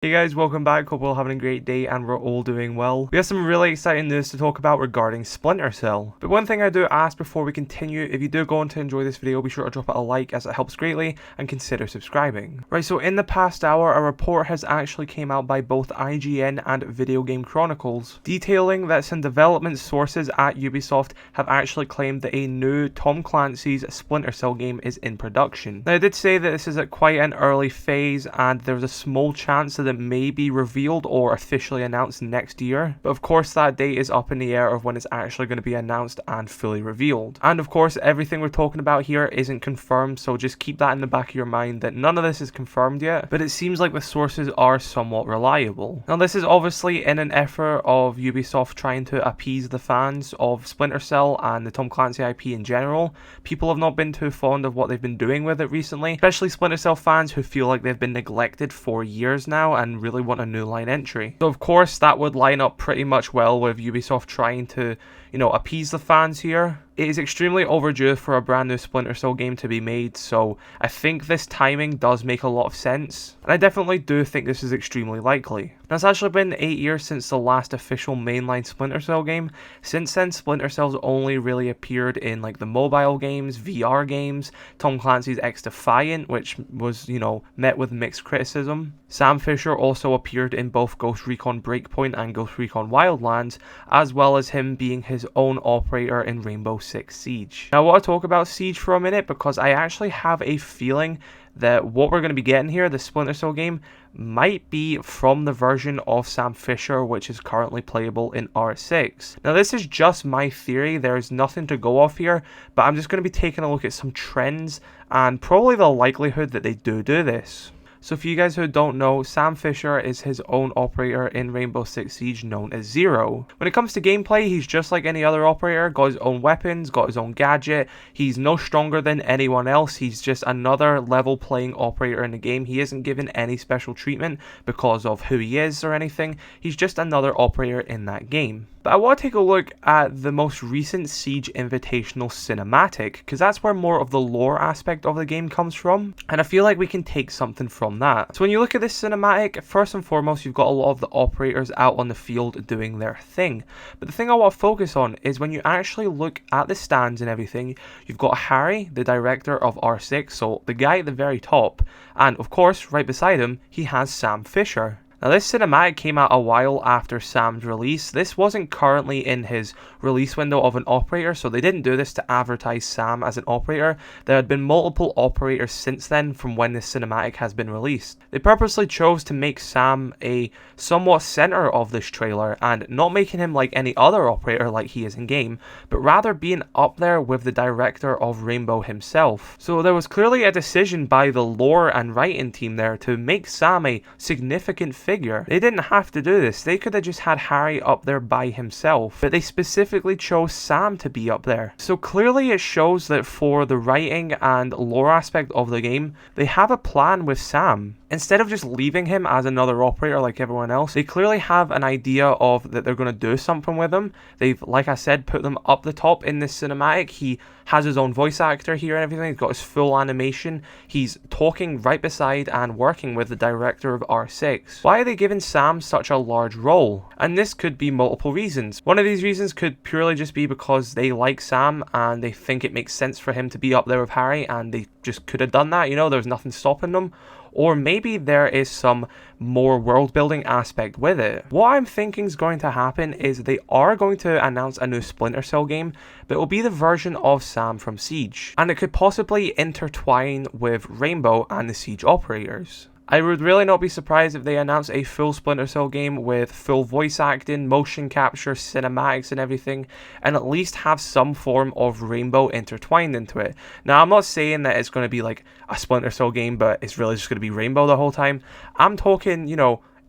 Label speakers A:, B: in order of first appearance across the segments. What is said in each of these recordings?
A: Hey guys, welcome back. Hope we're all having a great day and we're all doing well. We have some really exciting news to talk about regarding Splinter Cell. But one thing I do ask before we continue, if you do go on to enjoy this video, be sure to drop it a like as it helps greatly and consider subscribing. Right, so in the past hour, a report has actually came out by both IGN and Video Game Chronicles, detailing that some development sources at Ubisoft have actually claimed that a new Tom Clancy's Splinter Cell game is in production. Now, I did say that this is at quite an early phase and there's a small chance that it may be revealed or officially announced next year, but of course that date is up in the air of when it's actually going to be announced and fully revealed. And of course everything we're talking about here isn't confirmed, so just keep that in the back of your mind that none of this is confirmed yet, but it seems like the sources are somewhat reliable. Now this is obviously in an effort of Ubisoft trying to appease the fans of Splinter Cell and the Tom Clancy IP in general. People have not been too fond of what they've been doing with it recently, especially Splinter Cell fans who feel like they've been neglected for years now and really want a new line entry. So of course that would line up pretty much well with Ubisoft trying to, appease the fans here. It is extremely overdue for a brand new Splinter Cell game to be made, so I think this timing does make a lot of sense, and I definitely do think this is extremely likely. Now, it's actually been 8 years since the last official mainline Splinter Cell game. Since then, Splinter Cell's only really appeared in like the mobile games, VR games, Tom Clancy's X-Defiant, which was, met with mixed criticism. Sam Fisher also appeared in both Ghost Recon Breakpoint and Ghost Recon Wildlands, as well as him being his own operator in Rainbow Six Siege. Now I want to talk about Siege for a minute because I actually have a feeling that what we're going to be getting here, the Splinter Cell game, might be from the version of Sam Fisher which is currently playable in R6. Now this is just my theory, there's nothing to go off here, but I'm just going to be taking a look at some trends and probably the likelihood that they do this. So for you guys who don't know, Sam Fisher is his own operator in Rainbow Six Siege known as Zero. When it comes to gameplay, he's just like any other operator, got his own weapons, got his own gadget, he's no stronger than anyone else, he's just another level playing operator in the game. He isn't given any special treatment because of who he is or anything, he's just another operator in that game. But I want to take a look at the most recent Siege Invitational cinematic, because that's where more of the lore aspect of the game comes from, and I feel like we can take something from that. So when you look at this cinematic, first and foremost, you've got a lot of the operators out on the field doing their thing. But the thing I want to focus on is when you actually look at the stands and everything, you've got Harry, the director of R6, so the guy at the very top, and of course, right beside him, he has Sam Fisher. Now this cinematic came out a while after Sam's release. This wasn't currently in his release window of an operator, so they didn't do this to advertise Sam as an operator. There had been multiple operators since then from when this cinematic has been released. They purposely chose to make Sam a somewhat center of this trailer and not making him like any other operator like he is in game, but rather being up there with the director of Rainbow himself. So there was clearly a decision by the lore and writing team there to make Sam a significant figure. They didn't have to do this, they could have just had Harry up there by himself, but they specifically chose Sam to be up there. So clearly it shows that for the writing and lore aspect of the game, they have a plan with Sam. Instead of just leaving him as another operator like everyone else, they clearly have an idea of that they're going to do something with him. They've, like I said, put them up the top in this cinematic. He has his own voice actor here and everything. He's got his full animation. He's talking right beside and working with the director of R6. Why are they giving Sam such a large role? And this could be multiple reasons. One of these reasons could purely just be because they like Sam and they think it makes sense for him to be up there with Harry and they just could have done that, there's nothing stopping them. Or maybe there is some more world building aspect with it. What I'm thinking is going to happen is they are going to announce a new Splinter Cell game, but it will be the version of Sam from Siege, and it could possibly intertwine with Rainbow and the Siege operators. I would really not be surprised if they announce a full Splinter Cell game with full voice acting, motion capture, cinematics and everything, and at least have some form of Rainbow intertwined into it. Now, I'm not saying that it's going to be like a Splinter Cell game, but it's really just going to be Rainbow the whole time. I'm talking,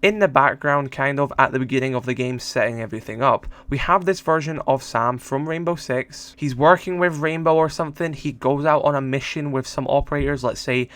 A: in the background, kind of at the beginning of the game, setting everything up. We have this version of Sam from Rainbow Six. He's working with Rainbow or something. He goes out on a mission with some operators, let's say,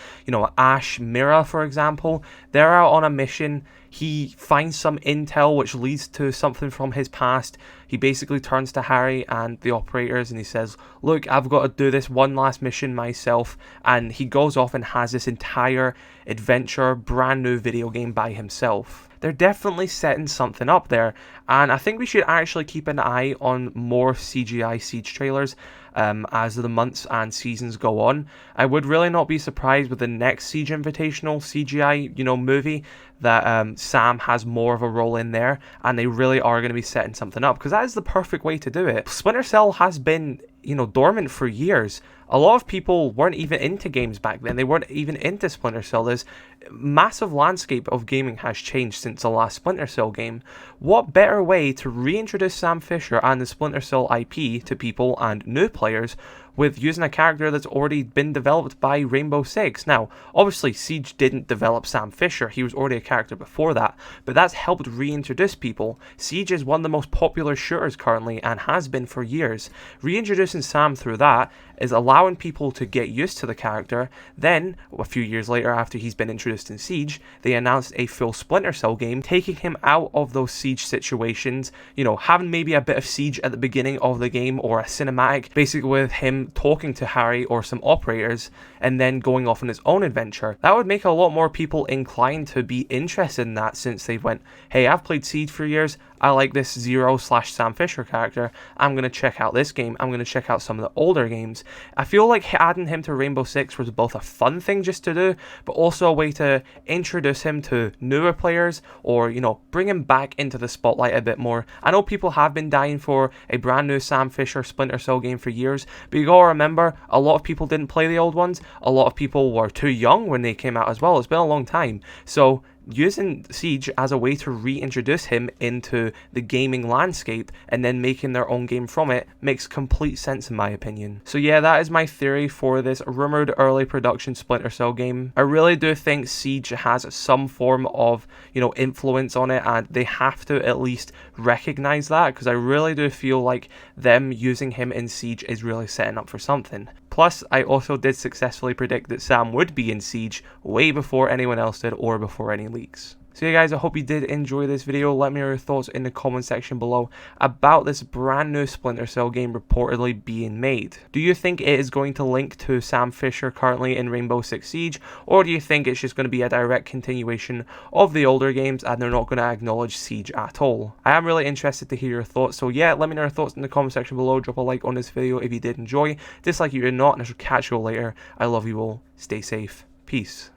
A: Ash, Mira, for example. They're out on a mission. He finds some intel which leads to something from his past. he basically turns to Harry and the operators and he says, look, I've got to do this one last mission myself, and he goes off and has this entire adventure, brand new video game by himself. They're definitely setting something up there, and I think we should actually keep an eye on more CGI Siege trailers as the months and seasons go on. I would really not be surprised with the next Siege Invitational CGI, movie that Sam has more of a role in there, and they really are going to be setting something up, because that is the perfect way to do it. Splinter Cell has been, dormant for years. A lot of people weren't even into games back then. They weren't even into Splinter Cell. This massive landscape of gaming has changed since the last Splinter Cell game. What better way to reintroduce Sam Fisher and the Splinter Cell IP to people and new players with using a character that's already been developed by Rainbow Six. Now, obviously Siege didn't develop Sam Fisher, he was already a character before that, but that's helped reintroduce people. Siege is one of the most popular shooters currently and has been for years. Reintroducing Sam through that is allowing people to get used to the character. Then, a few years later after he's been introduced in Siege, they announced a full Splinter Cell game, taking him out of those Siege situations, having maybe a bit of Siege at the beginning of the game or a cinematic, basically with him talking to Harry or some operators, and then going off on his own adventure. That would make a lot more people inclined to be interested in that, since they went, hey, I've played Siege for years, I like this Zero/Sam Fisher character, I'm going to check out this game, I'm going to check out some of the older games. I feel like adding him to Rainbow Six was both a fun thing just to do, but also a way to introduce him to newer players, or, bring him back into the spotlight a bit more. I know people have been dying for a brand new Sam Fisher Splinter Cell game for years, but you gotta remember, a lot of people didn't play the old ones, a lot of people were too young when they came out as well. It's been a long time, so using Siege as a way to reintroduce him into the gaming landscape and then making their own game from it makes complete sense in my opinion. So yeah, that is my theory for this rumored early production Splinter Cell game. I really do think Siege has some form of, influence on it, and they have to at least recognize that, because I really do feel like them using him in Siege is really setting up for something. Plus, I also did successfully predict that Sam would be in Siege way before anyone else did, or before any leaks. So yeah guys, I hope you did enjoy this video. Let me know your thoughts in the comment section below about this brand new Splinter Cell game reportedly being made. Do you think it is going to link to Sam Fisher currently in Rainbow Six Siege, or do you think it's just going to be a direct continuation of the older games and they're not going to acknowledge Siege at all? I am really interested to hear your thoughts, so yeah, let me know your thoughts in the comment section below. Drop a like on this video if you did enjoy, dislike if you did not, and I shall catch you all later. I love you all, stay safe, peace.